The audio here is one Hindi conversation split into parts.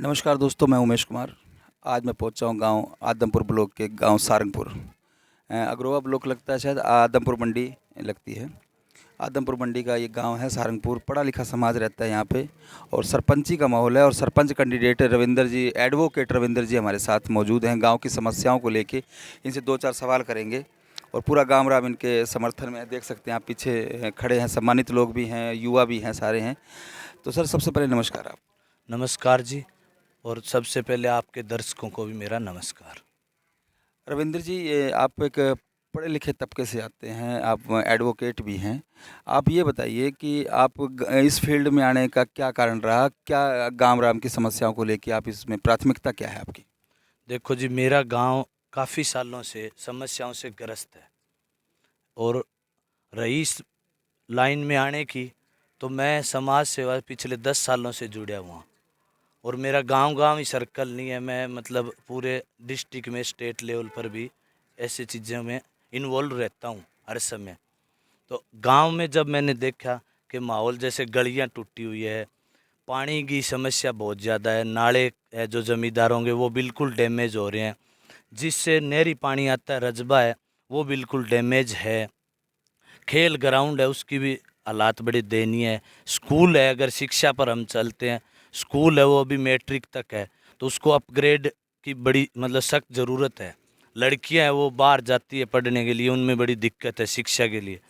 नमस्कार दोस्तों, मैं उमेश कुमार। आज मैं पहुंचा हूं गांव आदमपुर ब्लॉक के गांव सारंगपुर। अग्रोवा ब्लॉक लगता है, शायद आदमपुर मंडी लगती है। आदमपुर मंडी का ये गांव है सारंगपुर। पढ़ा लिखा समाज रहता है यहाँ पे और सरपंची का माहौल है। और सरपंच कैंडिडेट रविंदर जी, एडवोकेट रविंदर जी हमारे साथ मौजूद हैं। गाँव की समस्याओं को लेके इनसे 2-4 सवाल करेंगे और पूरा गाँव राम इनके समर्थन में। देख सकते हैं आप पीछे खड़े हैं, सम्मानित लोग भी हैं, युवा भी हैं, सारे हैं। तो सर, सबसे पहले नमस्कार आप। नमस्कार जी। और सबसे पहले आपके दर्शकों को भी मेरा नमस्कार। रविंद्र जी, ये आप एक पढ़े लिखे तबके से आते हैं, आप एडवोकेट भी हैं। आप ये बताइए कि आप इस फील्ड में आने का क्या कारण रहा? क्या गांव राम की समस्याओं को लेके आप इसमें प्राथमिकता क्या है आपकी? देखो जी, मेरा गांव काफ़ी सालों से समस्याओं से ग्रस्त है। और रही इस लाइन में आने की, तो मैं समाज सेवा पिछले 10 सालों से जुड़ा हुआ। और मेरा गांव ही सर्कल नहीं है, मैं मतलब पूरे डिस्ट्रिक्ट में, स्टेट लेवल पर भी ऐसी चीज़ों में इन्वॉल्व रहता हूँ हर समय। तो गांव में जब मैंने देखा कि माहौल, जैसे गलियां टूटी हुई है, पानी की समस्या बहुत ज़्यादा है, नाले है जो ज़मींदारों के वो बिल्कुल डैमेज हो रहे हैं, जिससे नहरी पानी आता है, रजबा है, वो बिल्कुल डैमेज है। खेल ग्राउंड है, उसकी भी हालात बड़ी दयनीय है। स्कूल है, अगर शिक्षा पर हम चलते हैं, स्कूल है वो अभी मैट्रिक तक है, तो उसको अपग्रेड की बड़ी मतलब सख्त ज़रूरत है। लड़कियां हैं वो बाहर जाती है पढ़ने के लिए, उनमें बड़ी दिक्कत है शिक्षा के लिए।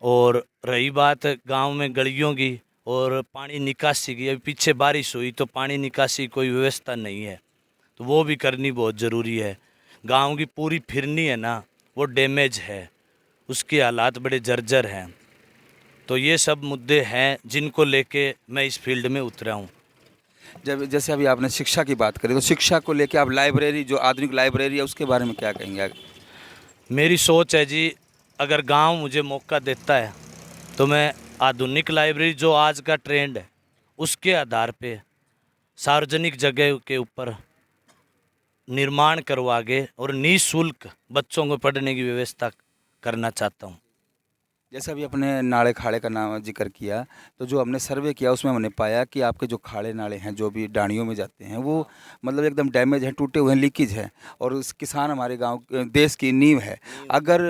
और रही बात गांव में गलियों की और पानी निकासी की, अभी पीछे बारिश हुई तो पानी निकासी कोई व्यवस्था नहीं है, तो वो भी करनी बहुत ज़रूरी है। गांव की पूरी फिरनी है ना, वो डैमेज है, उसके हालात बड़े जर्जर हैं। तो ये सब मुद्दे हैं जिनको लेके मैं इस फील्ड में उतरा हूँ। जब जैसे अभी आपने शिक्षा की बात करी, तो शिक्षा को लेके आप लाइब्रेरी, जो आधुनिक लाइब्रेरी है, उसके बारे में क्या कहेंगे आगे? मेरी सोच है जी, अगर गांव मुझे मौका देता है तो मैं आधुनिक लाइब्रेरी, जो आज का ट्रेंड है, उसके आधार पे सार्वजनिक जगह के ऊपर निर्माण करवा के और निःशुल्क बच्चों को पढ़ने की व्यवस्था करना चाहता हूँ। जैसे अभी अपने नाले खाड़े का नाम जिक्र किया, तो जो हमने सर्वे किया उसमें हमने पाया कि आपके जो खाड़े नाले हैं, जो भी डाणियों में जाते हैं, वो मतलब एकदम डैमेज हैं, टूटे हुए हैं, लीकेज है। और किसान हमारे गांव देश की नींव है। अगर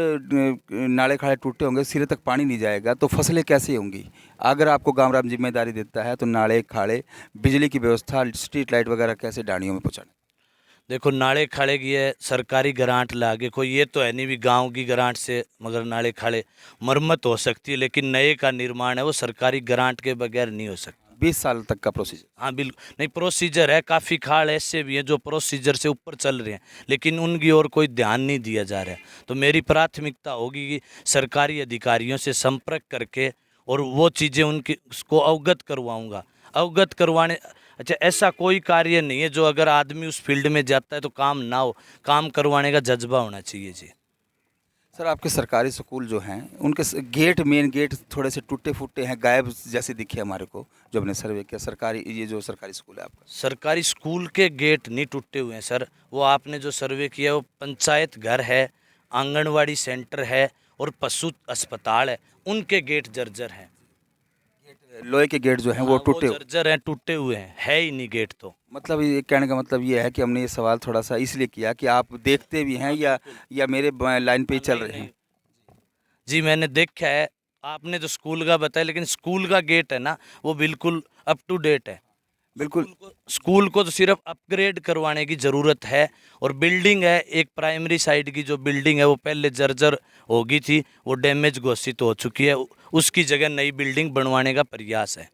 नाले खाड़े टूटे होंगे, सिरे तक पानी नहीं जाएगा, तो फसलें कैसे होंगी? अगर आपको गाँव राम जिम्मेदारी देता है, तो नाले खाड़े, बिजली की व्यवस्था, स्ट्रीट लाइट वगैरह कैसे डाणियों में पहुँचाना? देखो, नाले खाड़े की है सरकारी ग्रांट लागे, कोई ये तो है नहीं भी गांव की ग्रांट से मगर नाले खाड़े मरम्मत हो सकती है, लेकिन नए का निर्माण है वो सरकारी ग्रांट के बगैर नहीं हो सकता। 20 साल तक का प्रोसीजर। हाँ बिल्कुल नहीं, प्रोसीजर है। काफ़ी खाड़ ऐसे भी हैं जो प्रोसीजर से ऊपर चल रहे हैं, लेकिन उनकी ओर कोई ध्यान नहीं दिया जा रहा है। तो मेरी प्राथमिकता होगी कि सरकारी अधिकारियों से संपर्क करके और वो चीज़ें उनकी उसको अवगत करवाऊंगा। अवगत करवाने, अच्छा, ऐसा कोई कार्य नहीं है जो अगर आदमी उस फील्ड में जाता है तो काम ना हो, काम करवाने का जज्बा होना चाहिए जी। सर, आपके सरकारी स्कूल जो हैं, उनके गेट, मेन गेट थोड़े से टूटे फूटे हैं, गायब जैसे दिखे हमारे को, जो हमने सर्वे किया। सरकारी, ये जो सरकारी स्कूल है आपका। सरकारी स्कूल के गेट नहीं टूटे हुए हैं सर, वो आपने जो सर्वे किया वो पंचायत घर है, आंगनवाड़ी सेंटर है और पशु अस्पताल है, उनके गेट जर्जर हैं। लोहे के गेट जो हैं वो हाँ, वो टूटे जर्जर हैं, टूटे हुए हैं, है ही नहीं गेट तो। मतलब ये कहने का मतलब ये है कि हमने ये सवाल थोड़ा सा इसलिए किया कि आप देखते भी हैं, हाँ बिल्कुल। या मेरे लाइन पे ही हाँ चल नहीं रहे नहीं हैं? जी, मैंने देखा है। आपने तो स्कूल का बताया, लेकिन स्कूल का गेट है ना, वो बिल्कुल अप टू डेट है। बिल्कुल। स्कूल को तो सिर्फ अपग्रेड करवाने की ज़रूरत है। और बिल्डिंग है, एक प्राइमरी साइड की जो बिल्डिंग है वो पहले जर्जर हो गई थी, वो डैमेज घोषित हो चुकी है, उसकी जगह नई बिल्डिंग बनवाने का प्रयास है।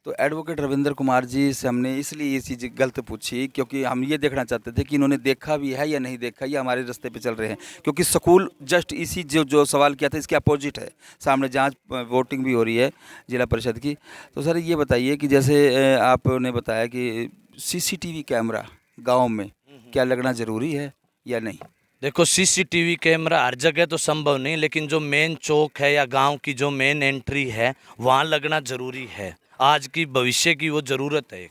तो एडवोकेट रविंद्र कुमार जी से हमने इसलिए ये चीज़ गलत पूछी, क्योंकि हम ये देखना चाहते थे कि इन्होंने देखा भी है या नहीं देखा, या हमारे रास्ते पे चल रहे हैं। क्योंकि स्कूल जस्ट इसी जो जो सवाल किया था, इसके अपोजिट है। सामने जांच, वोटिंग भी हो रही है जिला परिषद की। तो सर, ये बताइए कि जैसे आपने बताया कि सीसीटीवी कैमरा गाँव में क्या लगना ज़रूरी है या नहीं? देखो, सीसीटीवी कैमरा हर जगह तो संभव नहीं, लेकिन जो मेन चौक है या गांव की जो मेन एंट्री है, वहाँ लगना ज़रूरी है। आज की भविष्य की वो ज़रूरत है एक।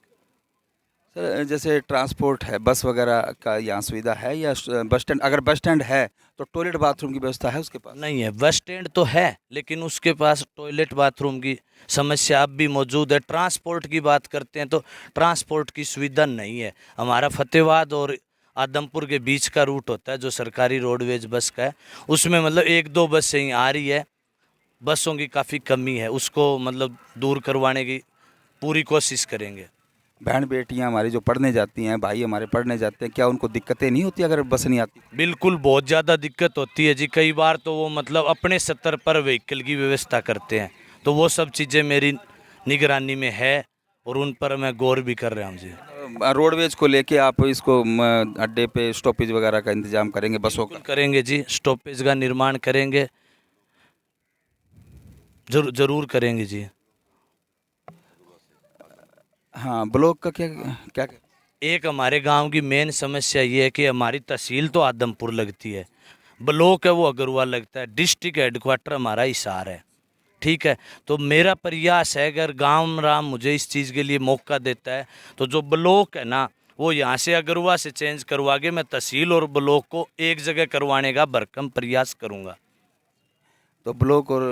सर जैसे ट्रांसपोर्ट है, बस वगैरह का यहाँ सुविधा है या बस स्टैंड, अगर बस स्टैंड है तो टॉयलेट बाथरूम की व्यवस्था है उसके पास? नहीं है, बस स्टैंड तो है लेकिन उसके पास टॉयलेट बाथरूम की समस्या अब भी मौजूद है। ट्रांसपोर्ट की बात करते हैं तो ट्रांसपोर्ट की सुविधा नहीं है। हमारा फतेहाबाद और आदमपुर के बीच का रूट होता है जो सरकारी रोडवेज बस का है, उसमें मतलब एक दो बसें ही आ रही है, बसों की काफ़ी कमी है, उसको मतलब दूर करवाने की पूरी कोशिश करेंगे। बहन बेटियाँ हमारी जो पढ़ने जाती हैं, भाई हमारे पढ़ने जाते हैं, क्या उनको दिक्कतें नहीं होती अगर बस नहीं आती? बिल्कुल बहुत ज़्यादा दिक्कत होती है जी। कई बार तो वो मतलब अपने स्तर पर व्हीकल की व्यवस्था करते हैं, तो वो सब चीज़ें मेरी निगरानी में है और उन पर मैं गौर भी कर रहा हूँ जी। रोडवेज को लेके आप इसको अड्डे पे स्टॉपेज वगैरह का इंतजाम करेंगे बसों बिल्कुल का? करेंगे जी, स्टॉपेज का निर्माण करेंगे, जरूर जरूर करेंगे जी। हाँ, ब्लॉक का क्या क्या? एक हमारे गांव की मेन समस्या ये है कि हमारी तहसील तो आदमपुर लगती है, ब्लॉक है वो अग्रवाल लगता है, डिस्ट्रिक्ट हेडक्वार्टर हमारा हिसार है। ठीक है, तो मेरा प्रयास है अगर गांव राम मुझे इस चीज़ के लिए मौका देता है तो जो ब्लॉक है ना वो यहाँ से अग्रवा से चेंज करवा के मैं तहसील और ब्लॉक को एक जगह करवाने का भरकम प्रयास करूँगा। तो ब्लॉक और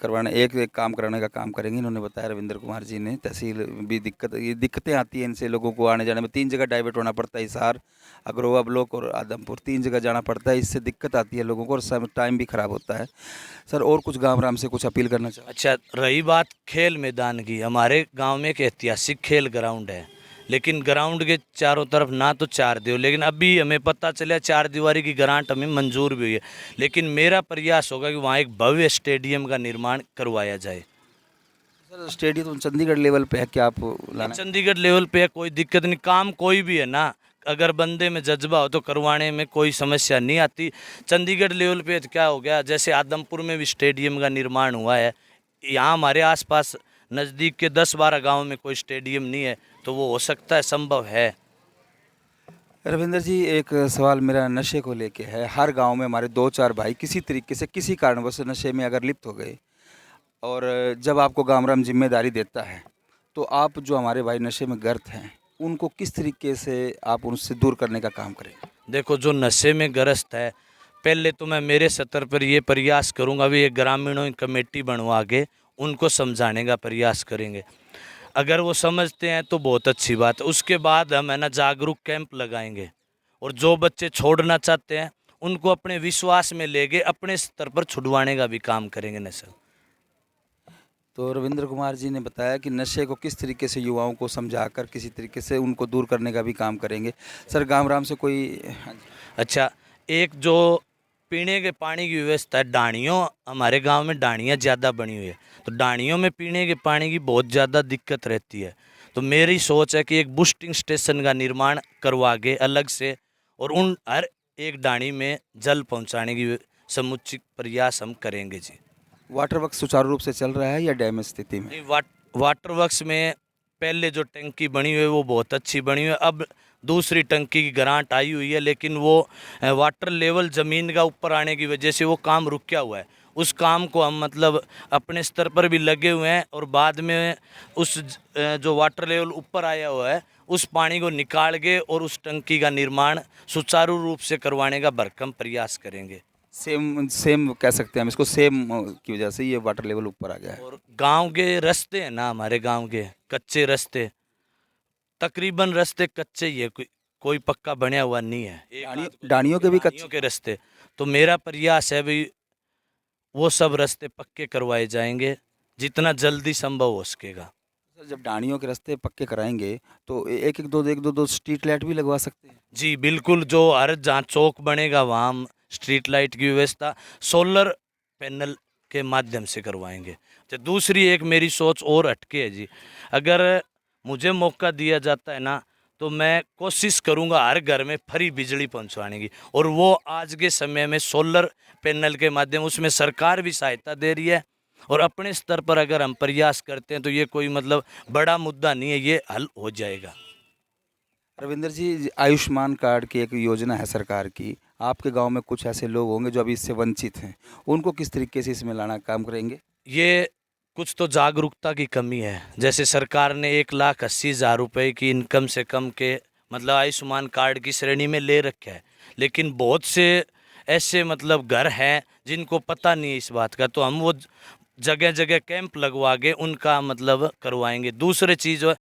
करवाने एक एक काम कराने का काम करेंगे, इन्होंने बताया रविंद्र कुमार जी ने। तहसील भी ये दिक्कतें आती हैं इनसे, लोगों को आने जाने में 3 जगह डाइवर्ट होना पड़ता है, हिसार, अग्रोवा ब्लॉक और आदमपुर, 3 जगह जाना पड़ता है, इससे दिक्कत आती है लोगों को और समय टाइम भी ख़राब होता है। सर और कुछ गाँव राम से कुछ अपील करना चाहूँ? अच्छा, रही बात खेल मैदान की, हमारे गांव में एक ऐतिहासिक खेल ग्राउंड है, लेकिन ग्राउंड के चारों तरफ ना तो चार दीवार, लेकिन अभी हमें पता चला चार दीवारी की ग्रांट हमें मंजूर भी हुई है, लेकिन मेरा प्रयास होगा कि वहाँ एक भव्य स्टेडियम का निर्माण करवाया जाए। सर स्टेडियम तो चंडीगढ़ लेवल पे है, क्या आप लाना? चंडीगढ़ लेवल पे है, कोई दिक्कत नहीं, काम कोई भी है ना, अगर बंदे में जज्बा हो तो करवाने में कोई समस्या नहीं आती। चंडीगढ़ लेवल पे तो क्या हो गया, जैसे आदमपुर में भी स्टेडियम का निर्माण हुआ है, यहाँ हमारे आसपास नज़दीक के 10-12 गाँव में कोई स्टेडियम नहीं है, तो वो हो सकता है, संभव है। रविंद्र जी एक सवाल मेरा नशे को लेके है। हर गांव में हमारे 2-4 भाई किसी तरीके से किसी कारणवश नशे में अगर लिप्त हो गए और जब आपको गामराम जिम्मेदारी देता है तो आप जो हमारे भाई नशे में गर्त हैं उनको किस तरीके से आप उनसे दूर करने का काम करेंगे? देखो, जो नशे में ग्रस्त है, पहले तो मैं मेरे स्तर पर ये प्रयास करूंगा भी एक ग्रामीणों की कमेटी बनवा के उनको समझाने का प्रयास करेंगे। अगर वो समझते हैं तो बहुत अच्छी बात है, उसके बाद हम है ना जागरूक कैंप लगाएंगे और जो बच्चे छोड़ना चाहते हैं उनको अपने विश्वास में लेके अपने स्तर पर छुड़वाने का भी काम करेंगे नशा। तो रविंद्र कुमार जी ने बताया कि नशे को किस तरीके से युवाओं को समझाकर किसी तरीके से उनको दूर करने का भी काम करेंगे। सर गामराम से कोई? हाँ जी। अच्छा, एक जो पीने के पानी की व्यवस्था है, डाणियों, हमारे गांव में डाणियाँ ज़्यादा बनी हुई है, तो डाणियों में पीने के पानी की बहुत ज़्यादा दिक्कत रहती है। तो मेरी सोच है कि एक बूस्टिंग स्टेशन का निर्माण करवा के अलग से और उन हर एक डाणी में जल पहुंचाने की समुचित प्रयास हम करेंगे जी। वाटर वर्क सुचारू रूप से चल रहा है या डैमेज स्थिति में? नहीं, वाटर वर्क्स में पहले जो टंकी बनी हुई है वो बहुत अच्छी बनी हुई है, अब दूसरी टंकी की ग्रांट आई हुई है, लेकिन वो वाटर लेवल ज़मीन का ऊपर आने की वजह से वो काम रुका हुआ है। उस काम को हम मतलब अपने स्तर पर भी लगे हुए हैं और बाद में उस जो वाटर लेवल ऊपर आया हुआ है उस पानी को निकाल के और उस टंकी का निर्माण सुचारू रूप से करवाने का भरकम प्रयास करेंगे। सेम सेम कह सकते हैं हम इसको, सेम की वजह से ये वाटर लेवल ऊपर आ गया है। और गांव के रास्ते हैं ना, हमारे गांव के कच्चे रास्ते, तकरीबन रास्ते कच्चे ही है, कोई पक्का बना हुआ नहीं है, डाणियों के भी डाणियों के रास्ते। तो मेरा प्रयास है भाई वो सब रास्ते पक्के करवाए जाएंगे जितना जल्दी संभव हो सकेगा। सर जब डाणियों के रास्ते पक्के कराएंगे तो एक दो स्ट्रीट लाइट भी लगवा सकते हैं? जी बिल्कुल, जो हर जहाँ चौक बनेगा वहाँ हम स्ट्रीट लाइट की व्यवस्था सोलर पैनल के माध्यम से करवाएंगे। तो दूसरी एक मेरी सोच और हटके है जी, अगर मुझे मौका दिया जाता है ना तो मैं कोशिश करूंगा हर घर में फ्री बिजली पहुंचाने की, और वो आज के समय में सोलर पैनल के माध्यम, उसमें सरकार भी सहायता दे रही है और अपने स्तर पर अगर हम प्रयास करते हैं तो ये कोई मतलब बड़ा मुद्दा नहीं है, ये हल हो जाएगा। रविंद्र जी आयुष्मान कार्ड की एक योजना है सरकार की, आपके गांव में कुछ ऐसे लोग होंगे जो अभी इससे वंचित हैं, उनको किस तरीके से इसमें लाना काम करेंगे? ये कुछ तो जागरूकता की कमी है। जैसे सरकार ने 1,80,000 रुपए की इनकम से कम के मतलब आयुष्मान कार्ड की श्रेणी में ले रखा है, लेकिन बहुत से ऐसे मतलब घर हैं जिनको पता नहीं है इस बात का, तो हम वो जगह जगह कैंप लगवा के उनका मतलब करवाएंगे। दूसरी चीज़